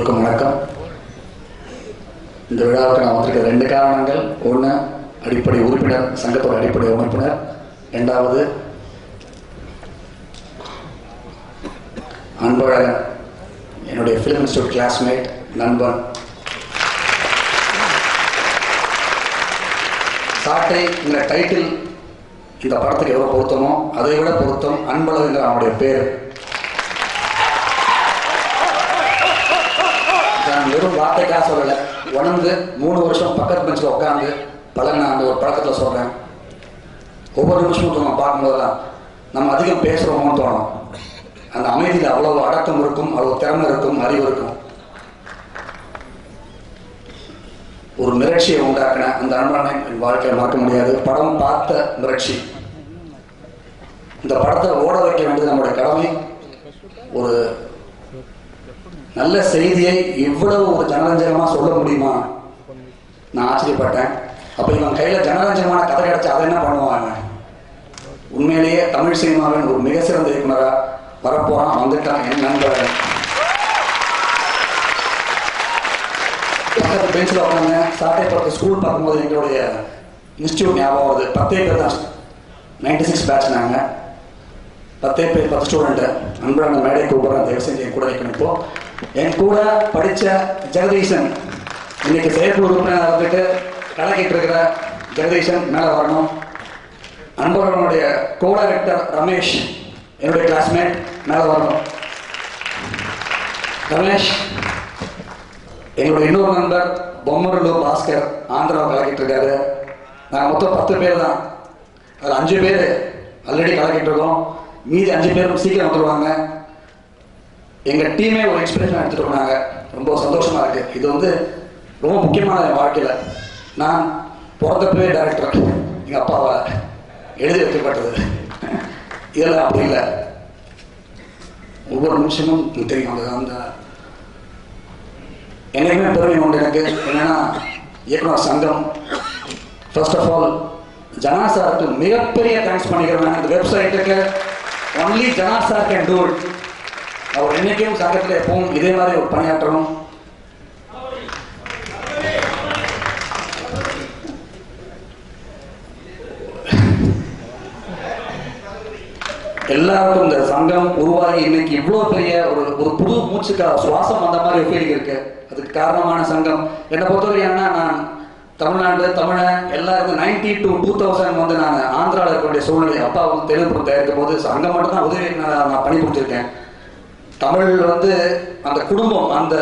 எல்லோருக்கும் வணக்கம். இந்த விழாவுக்கு நான் வந்திருக்க 2 காரணங்கள். ஒன்று, அடிப்படை உறுப்பினர், சங்கத்தோட அடிப்படை உறுப்பினர். 2வது, அன்பழகன், என்னுடைய ஃபிலிம் இன்ஸ்டியூட் கிளாஸ்மேட், நண்பன். சாட்டை இந்த டைட்டில் இந்த படத்துக்கு எவ்வளோ பொருத்தமோ அதை விட பொருத்தம் அன்பழகன் அவனுடைய பேர். நான் வெறும் வார்த்தைக்காக சொல்லலை, உணர்ந்து 3 வருஷம் பக்கத்து பெஞ்சில் உட்காந்து பழகின அந்த ஒரு பழக்கத்தில் சொல்கிறேன். ஒவ்வொரு நிமிஷமும் நம்ம பார்க்கும்போதெல்லாம் நம்ம அதிகம் பேசுகிறோமோன்னு தோணும். அந்த அமைதியில் அவ்வளோ அடக்கம் இருக்கும், அவ்வளோ திறமை இருக்கும், அறிவு இருக்கும். ஒரு மிரட்சியை உண்டாக்கின அந்த அன்பனை என் வாழ்க்கையை மறக்க முடியாது. படம் பார்த்த மிரட்சி. இந்த படத்தை ஓட வைக்க வேண்டியது நம்முடைய கடமை. ஒரு நல்ல செய்தியை இவ்வளவு ஒரு ஜனரஞ்சகமாக சொல்ல முடியுமா? நான் ஆச்சரியப்பட்டேன். அப்போ இவன் கையில் ஜனரஞ்சகமான கதை கிடைச்சா அதை என்ன பண்ணுவாங்க? உண்மையிலேயே தமிழ் சினிமாவின் ஒரு மிக சிறந்த இயக்குனராக வரப்போறான், வந்துட்டான் என் நண்பர். பக்கத்து பெஞ்சில் உட்காந்து சாட்டை படத்தை ஸ்கூல் பார்க்கும்போது எங்களுடைய இன்ஸ்டியூட் ஞாபகம் வருது. 10 பேர் தான், 96 பேட்ச். நாங்கள் 10 பேர் 10 ஸ்டூடெண்ட்டு. அன்பழகன் மேடை கூப்பிட்றேன், தயவு செஞ்சு என் கூட வைக்கணும். இப்போ என் கூட படித்த ஜெகதீசன், இன்னைக்கு செயற்குழு உறுப்பினர் வந்துட்டு கலக்கிட்டு இருக்கிற ஜெகதீசன் மேலே வரணும். அன்பழகனுடைய கோ டைரக்டர் ரமேஷ், என்னுடைய கிளாஸ்மேட், மேலே வரணும். ரமேஷ், எங்களுடைய இன்னொரு நண்பர் பொம்மருளு பாஸ்கர், ஆந்திராவை கலக்கிட்டு இருக்காரு. நாங்கள் மொத்தம் 10 பேர் தான். அதில் 5 பேர் ஆல்ரெடி கலக்கிட்டு இருக்கோம். மீதி 5 பேரும் சீக்கிரம் வந்துடுவாங்க. எங்கள் டீமே ஒரு எக்ஸ்பிரேஷன் எடுத்துகிட்டு போனாங்க. ரொம்ப சந்தோஷமாக இருக்குது. இது வந்து ரொம்ப முக்கியமான என் வாழ்க்கையில். நான் பிறந்தப்பவே டைரக்டர், எங்கள் அப்பாவை எழுதி வைக்கப்பட்டது. இதெல்லாம் அப்படி இல்லை. ஒவ்வொரு நிமிஷமும் தெரியும். அந்த என்னைக்குமே பெருமை உண்டு எனக்கு. என்னென்னா இயக்குனர் சங்கம், ஃபர்ஸ்ட் ஆஃப் ஆல் ஜனா சாருக்கு மிகப்பெரிய தேங்க்ஸ் பண்ணிக்கிறேன். இந்த வெப்சைட்டுக்கு only Jana sir can do it. அவர் என்னைக்கும் சங்கத்தில் எப்பவும் இதே மாதிரி ஒரு பணியாற்றணும். எல்லாருக்கும் இந்த சங்கம் உருவாகி இன்னைக்கு இவ்வளோ பெரிய ஒரு புது மூச்சுக்கா சுவாசம் அந்த மாதிரி ஃபீலிங் இருக்கு. அதுக்கு காரணமான சங்கம். என்னை பொறுத்தவரை ஏன்னா, நான் தமிழ்நாடு தமிழன் எல்லாருக்கும் 90 to 2000 வந்து நான் ஆந்திராவில் இருக்கக்கூடிய சூழ்நிலை. அப்பா வந்து தெலுங்கு படம் தயாரிக்கும் போது அங்கே மட்டும் தான் உதவி நான் பண்ணி கொடுத்துருக்கேன். தமிழ் வந்து அந்த குடும்பம், அந்த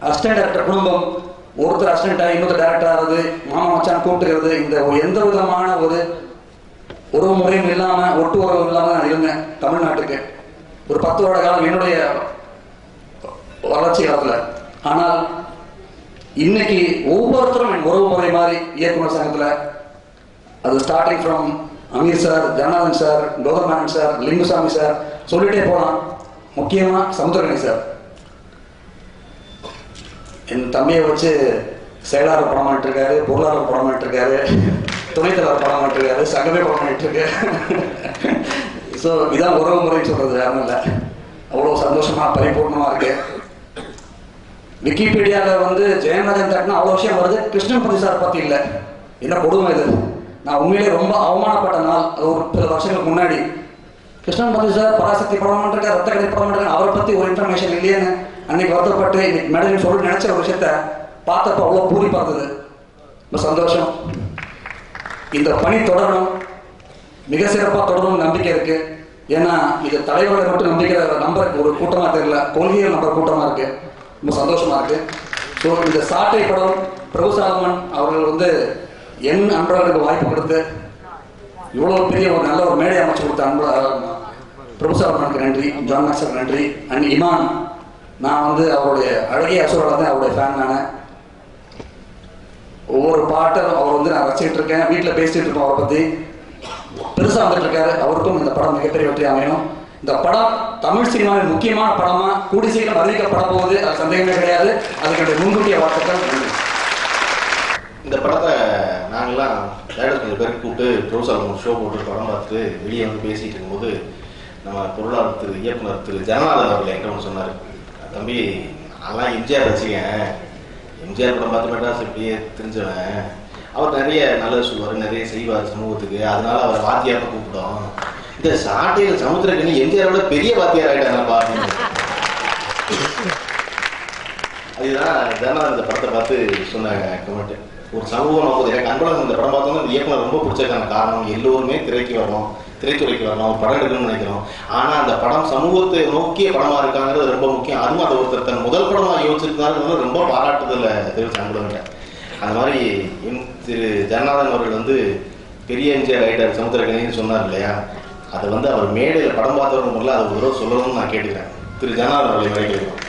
அசிஸ்டன்ட் டைரக்டர் குடும்பம், ஒருத்தர் அசிஸ்டண்டாக இன்னொரு டைரக்டர் ஆகுது, மாமா மச்சான் கூப்பிட்டுக்கிறது, இந்த எந்த விதமான ஒரு முறையும் இல்லாமல், ஒட்டு உறவு இல்லாமல் நான் இருந்தேன் தமிழ்நாட்டுக்கு ஒரு 10 வருட காலம் என்னுடைய வளர்ச்சி காலத்தில். ஆனால் இன்னைக்கு ஒவ்வொருத்தரும் என் உறவு முறை மாதிரி இயக்குனர் சங்கத்தில். அது starting from Ameer sir, Janathan sir, Gautham Menon sir, Lingusamy sir, சொல்லிட்டே போகலாம். முக்கியமாக சமுத்திரகனி சார், என் தம்பியை வச்சு செயலாளர் படம் பண்ணிட்டு இருக்காரு, பொருளாளர் படம் பண்ணிட்டு இருக்காரு, துணைத் தலைவர் படம் பண்ணிட்டு இருக்காரு, சங்கமே படம் பண்ணிட்டு இருக்கு. ஸோ இதான் உறவு முறைன்னு சொல்றது, யாரும் இல்லை. அவ்வளோ சந்தோஷமா பரிபூர்ணமா இருக்கு. விக்கிபீடியாவில் வந்து ஜெயநாதன் தட்டினா அவ்வளோ விஷயம் வருது, கிருஷ்ணமூர்த்தி சார் பற்றி இல்லை. என்ன கொடுமை இது! நான் உண்மையிலே ரொம்ப அவமானப்பட்ட நாள். அது ஒரு சில வருஷங்களுக்கு முன்னாடி. கிருஷ்ணமூர்த்தி சார் பராசக்தி படம் பண்ணிருக்காரு, ரத்த கதை படம் பண்ணிருக்காரு, அவரை பற்றி ஒரு இன்ஃபர்மேஷன் இல்லையேன்னு அன்னைக்கு வருத்தப்பட்டு இன்னைக்கு மேடம் சொல்லி நினைச்ச ஒரு விஷயத்த பார்த்தப்ப அவ்வளோ பூரி பார்த்தது. ரொம்ப சந்தோஷம். இந்த பணி தொடரணும், மிக சிறப்பாக தொடரணும் நம்பிக்கை இருக்கு. ஏன்னா இது தலைவர்களை மட்டும் நம்புற ஒரு கூட்டமாக தெரியல, கொள்கைகள் நம்புற கூட்டமாக இருக்கு. ரொம்ப சந்தோஷமா இருக்கு. ஸோ இந்த சாட்டை படம் பிரபு சாலமன் அவர்கள் வந்து என் அன்பர்களுக்கு வாய்ப்பு கொடுத்து இவ்வளோ பெரிய ஒரு நல்ல ஒரு மேடை அமைச்சு கொடுத்த பிரபு சாலமனுக்கு நன்றி, ஜான் மாஸ்டருக்கு நன்றி. அண்ட் இமான், நான் வந்து அவருடைய அழகிய அசுரால தான் அவருடைய ஃபேன். நான் ஒவ்வொரு பாட்டும் அவர் வந்து நான் ரசிச்சுட்டு இருக்கேன், வீட்டில் பேசிட்டு இருக்கோம், அவரை பற்றி பெருசாக வந்துட்டு இருக்காரு. அவருக்கும் இந்த படம் மிகப்பெரிய வெற்றி அமையணும். இந்த படம் தமிழ் சினிமாவின் முக்கியமான படமா கூடி சீக்கிரம் அறிவிக்கப்பட போகுது, அது சந்தேகமே கிடையாது. அதுக்கு முன்கூட்டிய வாழ்த்துக்கள். இந்த படத்தை நாங்கள்லாம் டைரக்டர் கொஞ்சம் பேருக்கு கூப்பிட்டு ப்ரொஃபஸர் ஷோ போட்டு படம் பார்த்துட்டு வெளியே வந்து பேசிகிட்டு இருக்கும்போது நம்ம பொருளாளர் இயக்குனர் திரு ஜனநாதன் அவர்கள் என்கிட்ட ஒன்று சொன்னார். தம்பி, நான்லாம் எம்ஜிஆர் ரசிகன். எம்ஜிஆர் படம் பார்த்து மெட்ராஸ் இப்படியே தெரிஞ்சவன். அவர் நிறைய நல்லது சொல்லுவார், நிறைய செய்வார் சமூகத்துக்கு. அதனால அவர் வாத்தியார்னு கூப்பிட்டோம். இந்த சாட்டையில் சமுத்திரக்கனி எம்ஜிஆரோட பெரிய வாத்தியார் ஆகிட்டாங்கப்பா அப்படின்னு. அதுதான் இதெல்லாம் இந்த படத்தை பார்த்து சொன்னாங்க கமெண்ட். ஒரு சமூகம் நோக்குது. எனக்கு அன்பழகன் இந்த படம் பார்த்தோம்னா இந்த இயக்குனர் ரொம்ப பிடிச்சதுக்கான காரணம், எல்லோருமே திரைக்கு வரணும், திரைத்துறைக்கு வரணும், ஒரு படம் எடுக்கணும்னு நினைக்கிறோம். ஆனால் அந்த படம் சமூகத்தை நோக்கிய படமாக இருக்காங்கிறது ரொம்ப முக்கியம். அதுவும் அதை ஒருத்தர் தன் முதல் படமாக யோசிச்சிருந்தாரு ரொம்ப பாராட்டுதல் தெரிவிச்சு அன்பழகன். அந்த மாதிரி திரு ஜனநாதன் அவர்கள் வந்து பெரிய எம்ஜிஆர் ரைட்டர் சமுத்திரக்கனின்னு சொன்னார் இல்லையா, அதை வந்து அவர் மேடையில் படம் பார்த்தவங்க முதல்ல அதை ஒரு தடவை சொல்லணும்னு நான் கேட்டுக்கிறேன். திரு ஜனநாதன் அவர்களை வரை கேட்கிறோம்.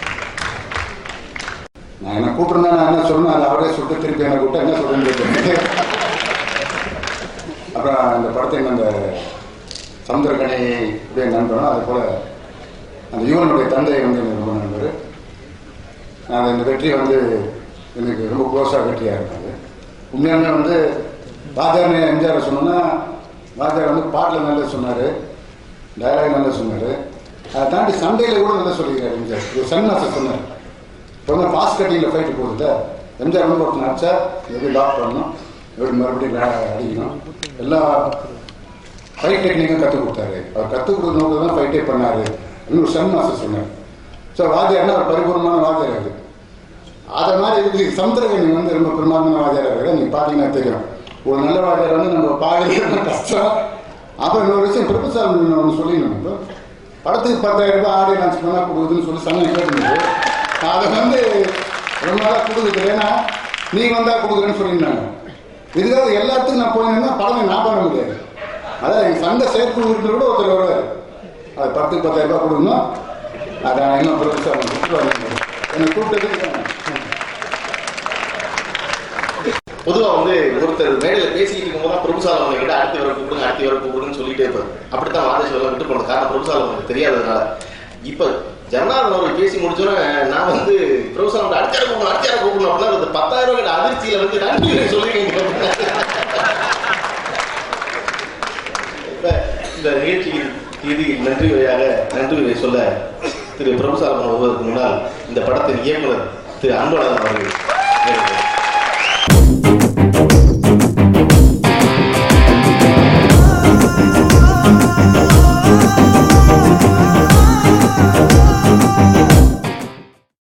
நான் என்ன கூப்பிட்டுருந்தா நான் என்ன சொல்லணும், அதை அவரே சொல்லிட்டு திருப்பி என்ன கூப்பிட்டு என்ன சொல்லுன்னு. அப்புறம் அந்த படத்தை அந்த சமுத்திரக்கனி இப்படியே நண்பனும் அது போல் அந்த யுவனுடைய தந்தை வந்து எனக்கு ரொம்ப நண்பர். நான் இந்த வெற்றி வந்து எனக்கு ரொம்ப க்ளோஸாக வெற்றியாக இருந்தது. உண்மையாலுமே வந்து வாத்தியார்னு எம்ஜிஆர் சொன்னோன்னா வாத்தியார் வந்து பாட்டில் நல்லா சொன்னார், டைலாக் நல்லா சொன்னார். அதை தாண்டி சண்டையில் கூட நல்லா சொல்லிக்கிறார் எம்ஜிஆர். ஒரு சன்மாசம் சொன்னார். இப்போ வந்து ஃபாஸ்ட் கட்டிங்கில் ஃபைட்டு போகுது. எம்ஜிஆர் வந்து ஒருத்தர் அடிச்சா எப்படி லாக் பண்ணணும், எப்படி மறுபடியும் அடிக்கணும், எல்லா ஃபைட் டெக்னிக்கும் கற்றுக் கொடுத்தாரு. அவர் கற்றுக் கொடுத்த நோக்கில் தான் ஃபைட்டே பண்ணார் அப்படின்னு ஒரு சன் மாஸ்டர் சொன்னார். ஸோ வாத்தியார்னா ஒரு பரிபூர்ணமான வாத்தியார் இருக்குது. அதை மாதிரி இருக்குது. சமுத்திரக்கனி வந்து ரொம்ப பிரமாதமான வாத்தியார் இருக்குது. நீங்கள் பார்த்தீங்கன்னா தெரியும். ஒரு நல்ல வாத்தியார் வந்து நம்ம பார்க்கறது கஷ்டம். அப்புறம் இன்னொரு விஷயம் பிரபுசாமி ஒன்று சொல்லிடணும். இப்போ படத்துக்கு 10,000 ரூபாய் ஆடியோ லான்ச் பண்ணால் கொடுக்குதுன்னு சொல்லி சங்கம் கேட்டுருந்தது. அதை வந்து ரொம்ப நாளாக கொடுக்குது. ஏன்னா நீங்கள் வந்தால் கொடுக்குறேன்னு சொல்லியிருந்தாங்க. இதுக்காக எல்லாத்துக்கும் நான் போயிருந்தேன்னா படமே நான் பண்ண முடியாது. அதான் எங்கள் சங்க சேர்ப்பு உறுப்பினர் கூட ஒருத்தர் வருவார். அது 10,000 ரூபாய் கொடுக்கணும். அதை இன்னும் பிரபுசாமி என்னை கூப்பிட்டதுக்கு பொதுவாக வந்து ஒருத்தர் மேடையில் பேசிக்கிட்டு இருக்கும்போது பிரபுசாலம் கிட்ட அடுத்து வர கூப்பிடுங்க, அடுத்து வர கூப்பிடுங்கன்னு சொல்லிட்டே இருப்பார். அப்படித்தான் மாதேஸ்வரம் விட்டு போனது. காரணம் பிரபுசாலம் தெரியாததுனால. இப்போ ஜனநாதன் அவர்கள் பேசி முடிச்சோன்னே நான் வந்து பிரபுசாலம் அடுத்த கூப்பிடணும், அடுத்த கூப்பிடணும் அப்படின்னா அந்த 10,000 ரூபாய் அதிர்ச்சியில் வந்து நன்றி சொல்லிருக்கீங்க. இப்போ இந்த நிகழ்ச்சியில் இது நன்றி உரையாக சொல்ல திரு பிரபுசாலம் வருவதற்கு முன்னால் இந்த படத்தின் இயக்குனர் திரு அன்பழகன் அவர்கள்